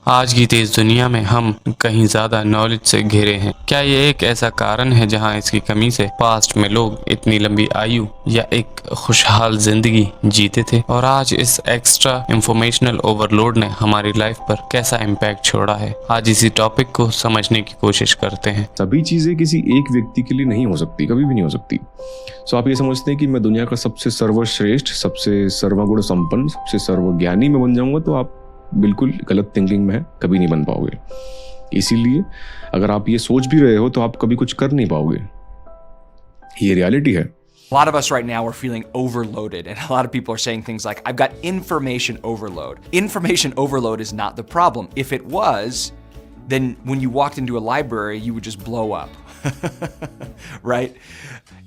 आज की तेज दुनिया में हम कहीं ज्यादा नॉलेज से घिरे हैं। क्या ये एक ऐसा कारण है जहां इसकी कमी से पास्ट में लोग इतनी लंबी आयु या एक खुशहाल जिंदगी जीते थे, और आज इस एक्स्ट्रा इंफॉर्मेशनल ओवरलोड ने हमारी लाइफ पर कैसा इम्पैक्ट छोड़ा है? आज इसी टॉपिक को समझने की कोशिश करते हैं। सभी चीजें किसी एक व्यक्ति के लिए नहीं हो सकती, कभी भी नहीं हो सकती। सो आप ये समझते हैं कि मैं दुनिया का सबसे सर्वश्रेष्ठ, सबसे सर्वगुण संपन्न, सबसे सर्वज्ञानी में बन जाऊंगा, तो आप बिल्कुल गलत थिंकिंग में है, कभी नहीं बन पाओगे। इसीलिए अगर आप ये सोच भी रहे हो तो आप कभी कुछ कर नहीं पाओगे। ये रियलिटी है। A lot of us right now are feeling overloaded, and a lot of people are saying things like, I've got information overload. Information overload is not the problem. If it was, then when you walked into a library, you would just blow up. Right?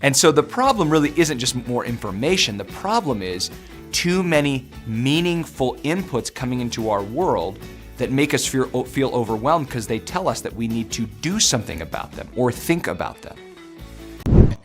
And so the problem really isn't just more information. The problem is too many meaningful inputs coming into our world that make us feel overwhelmed because they tell us that we need to do something about them or think about them.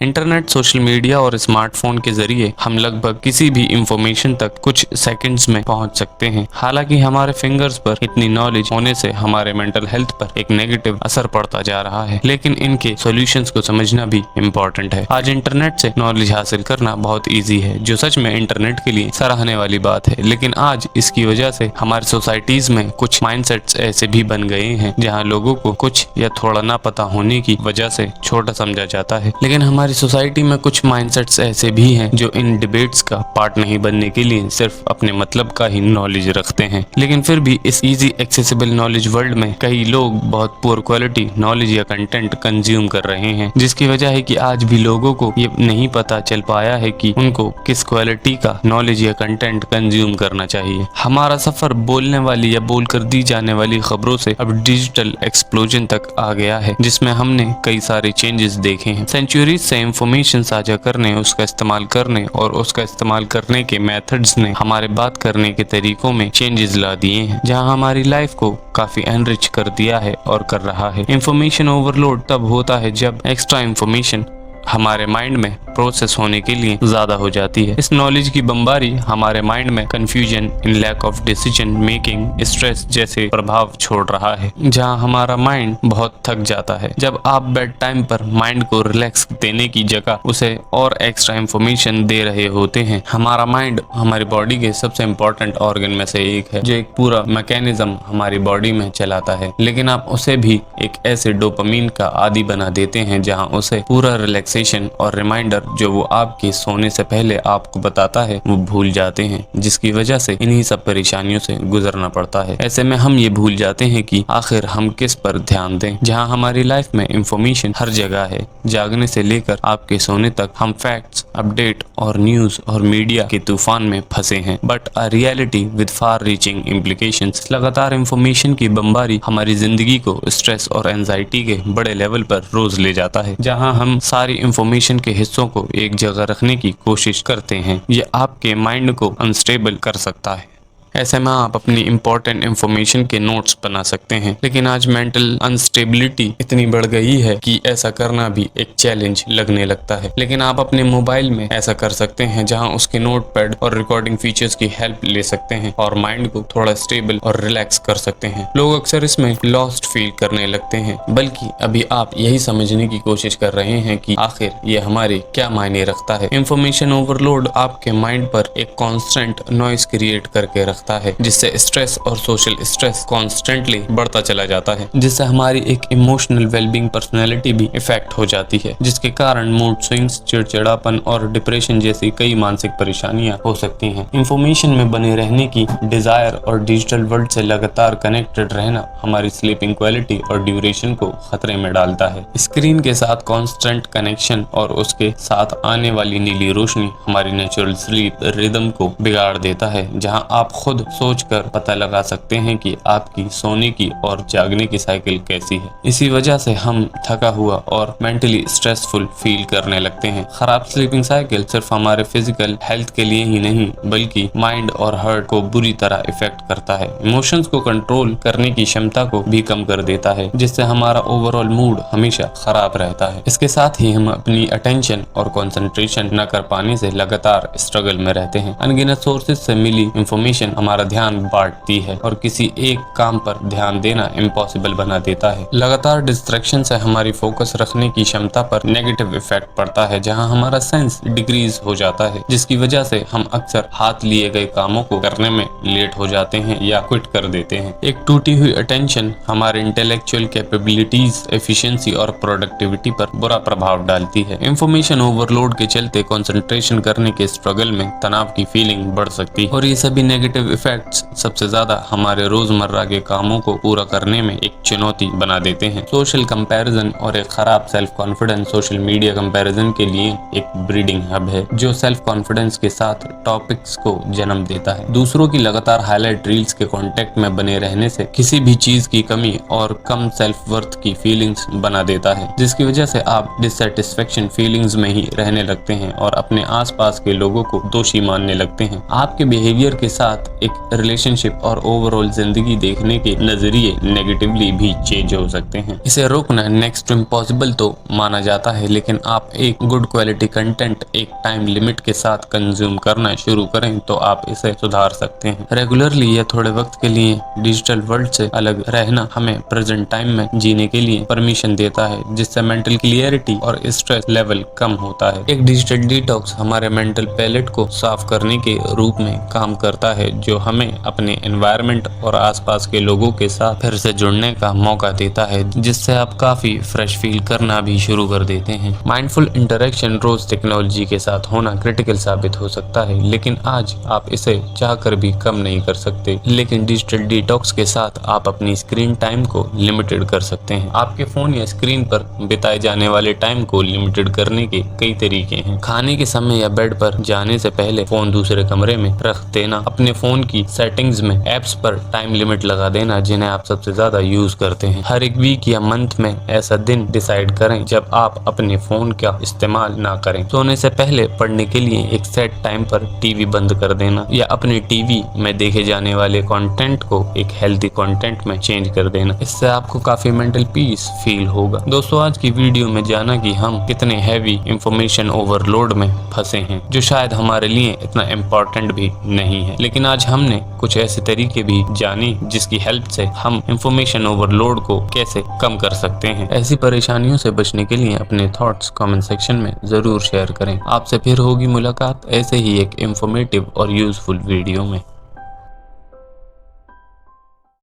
Internet, social media और smartphone के जरिए हम लगभग किसी भी information तक कुछ seconds में पहुंच सकते हैं। हालांकि हमारे फिंगर्स पर इतनी नॉलेज होने से हमारे मेंटल हेल्थ पर एक नेगेटिव असर पड़ता जा रहा है, लेकिन इनके सॉल्यूशंस को समझना भी इम्पोर्टेंट है। आज इंटरनेट से नॉलेज हासिल करना बहुत ईजी है, जो सच में इंटरनेट के लिए सराहने वाली बात है। लेकिन आज इसकी वजह से हमारी सोसाइटीज में कुछ माइंडसेट्स ऐसे भी बन गए हैं जहाँ लोगों को कुछ या थोड़ा ना पता होने की वजह से छोटा समझा जाता है। लेकिन हमारी सोसाइटी में कुछ माइंडसेट्स ऐसे भी हैं जो इन डिबेट्स का पार्ट नहीं बनने के लिए सिर्फ अपने मतलब का ही नॉलेज रखते हैं। लेकिन फिर भी इस इजी एक्सेसिबल नॉलेज वर्ल्ड में कई लोग बहुत पुअर क्वालिटी नॉलेज या कंटेंट कंज्यूम कर रहे हैं, जिसकी वजह है कि आज भी लोगों को ये नहीं पता चल पाया है कि उनको किस क्वालिटी का नॉलेज या कंटेंट कंज्यूम करना चाहिए। हमारा सफर बोलने वाली या बोलकर दी जाने वाली खबरों से अब डिजिटल एक्सप्लोजन तक आ गया है, जिसमें हमने कई सारे चेंजेस देखे हैं। सेंचुरीज से इंफॉर्मेशन साझा करने, उसका इस्तेमाल करने और उसका इस्तेमाल करने के मेथड्स ने हमारे बात करने के तरीकों में चेंजेस ला दिए हैं, जहां हमारी लाइफ को काफी एनरिच कर दिया है और कर रहा है। इंफॉर्मेशन ओवरलोड तब होता है जब एक्स्ट्रा इंफॉर्मेशन हमारे माइंड में प्रोसेस होने के लिए ज्यादा हो जाती है। इस नॉलेज की बमबारी हमारे माइंड में confusion, in lack of decision making, stress जैसे प्रभाव छोड़ रहा है, जहां हमारा माइंड बहुत थक जाता है। जब आप बेड टाइम पर माइंड को रिलैक्स देने की जगह उसे और एक्स्ट्रा इंफॉर्मेशन दे रहे होते हैं। हमारा माइंड हमारी बॉडी के सबसे इम्पोर्टेंट ऑर्गन में से एक है, जो एक पूरा मैकेनिज्म हमारी बॉडी में चलाता है, लेकिन आप उसे भी एक ऐसे डोपामीन का आदी बना देते हैं जहां उसे पूरा रिलैक्सेशन और रिमाइंडर जो वो आपके सोने से पहले आपको बताता है वो भूल जाते हैं, जिसकी वजह से इन्हीं सब परेशानियों से गुजरना पड़ता है। ऐसे में हम ये भूल जाते हैं कि आखिर हम किस पर ध्यान दें। जहां हमारी लाइफ में इंफॉर्मेशन हर जगह है, जागने से लेकर आपके सोने तक हम फैक्ट्स, अपडेट और न्यूज और मीडिया के तूफान में फंसे हैं, but a reality with far reaching implications. लगातार इंफॉर्मेशन की बमबारी हमारी जिंदगी को स्ट्रेस और एंजाइटी के बड़े लेवल पर रोज ले जाता है, जहां हम सारी इंफॉर्मेशन के हिस्सों को एक जगह रखने की कोशिश करते हैं। ये आपके माइंड को अनस्टेबल कर सकता है। ऐसे में आप अपनी इंपॉर्टेंट इंफॉर्मेशन के नोट्स बना सकते हैं, लेकिन आज मेंटल अनस्टेबिलिटी इतनी बढ़ गई है कि ऐसा करना भी एक चैलेंज लगने लगता है। लेकिन आप अपने मोबाइल में ऐसा कर सकते हैं, जहां उसके नोटपैड और रिकॉर्डिंग फीचर्स की हेल्प ले सकते हैं और माइंड को थोड़ा स्टेबल और रिलैक्स कर सकते हैं। लोग अक्सर इसमें लॉस्ट फील करने लगते हैं, बल्कि अभी आप यही समझने की कोशिश कर रहे हैं कि आखिर ये हमारे क्या मायने रखता है। इंफॉर्मेशन ओवरलोड आपके माइंड पर एक कॉन्स्टेंट नॉइस क्रिएट करके रखता है, जिससे स्ट्रेस और सोशल स्ट्रेस कॉन्स्टेंटली बढ़ता चला जाता है, जिससे हमारी एक इमोशनल वेलबींग पर्सनैलिटी भी इफेक्ट हो जाती है, जिसके कारण मूड स्विंग्स, चिड़चिड़ापन और डिप्रेशन जैसी कई मानसिक परेशानियां हो सकती हैं। इंफॉर्मेशन में बने रहने की डिजायर और डिजिटल वर्ल्ड से लगातार कनेक्टेड रहना हमारी स्लीपिंग क्वालिटी और ड्यूरेशन को खतरे में डालता है। स्क्रीन के साथ कॉन्स्टेंट कनेक्शन और उसके साथ आने वाली नीली रोशनी हमारी नेचुरल स्लीप रिदम को बिगाड़ देता है, जहां आप खुद सोचकर पता लगा सकते हैं कि आपकी सोने की और जागने की साइकिल कैसी है। इसी वजह से हम थका हुआ और मेंटली स्ट्रेसफुल फील करने लगते हैं। खराब स्लीपिंग साइकिल सिर्फ हमारे फिजिकल हेल्थ के लिए ही नहीं, बल्कि माइंड और हार्ट को बुरी तरह इफेक्ट करता है। इमोशंस को कंट्रोल करने की क्षमता को भी कम कर देता है, जिससे हमारा ओवरऑल मूड हमेशा खराब रहता है। इसके साथ ही हम अपनी अटेंशन और कंसंट्रेशन न कर पाने से लगातार स्ट्रगल में रहते हैं। अनगिनत सोर्सेज से मिली इंफॉर्मेशन हमारा ध्यान बांटती है और किसी एक काम पर ध्यान देना इम्पॉसिबल बना देता है। लगातार डिस्ट्रैक्शन से हमारी फोकस रखने की क्षमता पर नेगेटिव इफेक्ट पड़ता है, जहां हमारा सेंस डिक्रीज हो जाता है, जिसकी वजह से हम अक्सर हाथ लिए गए कामों को करने में लेट हो जाते हैं या क्विट कर देते हैं। एक टूटी हुई अटेंशन हमारे इंटेलेक्चुअल कैपेबिलिटीज, एफिशिएंसी और प्रोडक्टिविटी पर बुरा प्रभाव डालती है। इंफॉर्मेशन ओवरलोड के चलते कंसंट्रेशन करने के स्ट्रगल में तनाव की फीलिंग बढ़ सकती है और ये सभी नेगेटिव इफेक्ट्स सबसे ज्यादा हमारे रोजमर्रा के कामों को पूरा करने में एक चुनौती बना देते हैं। सोशल कंपैरिजन और एक खराब self confidence social media comparison के लिए एक ब्रीडिंग हब है, जो सेल्फ कॉन्फिडेंस के साथ टॉपिक्स को जन्म देता है। दूसरों की लगातार हाईलाइट रील्स के कांटेक्ट में बने रहने से किसी भी चीज की कमी और कम सेल्फ वर्थ की फीलिंग्स बना देता है, जिसकी वजह से आप डिससैटिस्फैक्शन फीलिंग्स में ही रहने लगते हैं और अपने आसपास के लोगों को दोषी मानने लगते हैं। आपके बिहेवियर के साथ एक रिलेशनशिप और ओवरऑल जिंदगी देखने के नजरिए नेगेटिवली भी चेंज हो सकते हैं। इसे रोकना नेक्स्ट टू इम्पॉसिबल तो माना जाता है, लेकिन आप एक गुड क्वालिटी कंटेंट एक टाइम लिमिट के साथ कंज्यूम करना शुरू करें तो आप इसे सुधार सकते हैं। रेगुलरली या थोड़े वक्त के लिए डिजिटल वर्ल्ड से अलग रहना हमें प्रेजेंट टाइम में जीने के लिए परमिशन देता है, जिससे मेंटल क्लियरिटी और स्ट्रेस लेवल कम होता है। एक डिजिटल डिटॉक्स हमारे मेंटल पैलेट को साफ करने के रूप में काम करता है, जो हमें अपने एनवायरनमेंट और आसपास के लोगों के साथ फिर से जुड़ने का मौका देता है, जिससे आप काफी फ्रेश फील करना भी शुरू कर देते हैं। माइंडफुल इंटरेक्शन रोज टेक्नोलॉजी के साथ होना क्रिटिकल साबित हो सकता है, लेकिन आज आप इसे चाहकर भी कम नहीं कर सकते। लेकिन डिजिटल डिटॉक्स के साथ आप अपनी स्क्रीन टाइम को लिमिटेड कर सकते हैं। आपके फोन या स्क्रीन पर बिताए जाने वाले टाइम को लिमिटेड करने के कई तरीके हैं। खाने के समय या बेड पर जाने से पहले फोन दूसरे कमरे में रख देना, अपने फोन की सेटिंग्स में एप्स पर टाइम लिमिट लगा देना जिन्हें आप सबसे ज्यादा यूज करते हैं। हर एक वीक या मंथ में ऐसा दिन डिसाइड करें जब आप अपने फोन का इस्तेमाल ना करें। सोने से पहले पढ़ने के लिए एक सेट टाइम पर टीवी बंद कर देना या अपने टीवी में देखे जाने वाले कंटेंट को एक हेल्दी कंटेंट में चेंज कर देना। इससे आपको काफी मेंटल पीस फील होगा। दोस्तों, आज की वीडियो में जाना कि हम कितने हैवी इंफॉर्मेशन ओवरलोड में फंसे हैं, जो शायद हमारे लिए इतना इम्पोर्टेंट भी नहीं है, लेकिन आज हमने कुछ ऐसे तरीके भी जाने जिसकी हेल्प से हम इंफॉर्मेशन ओवरलोड को कैसे कम कर सकते हैं। ऐसी परेशानियों से बचने के लिए अपने थॉट्स कमेंट सेक्शन में जरूर शेयर करें। आपसे फिर होगी मुलाकात ऐसे ही एक इंफॉर्मेटिव और यूजफुल वीडियो में।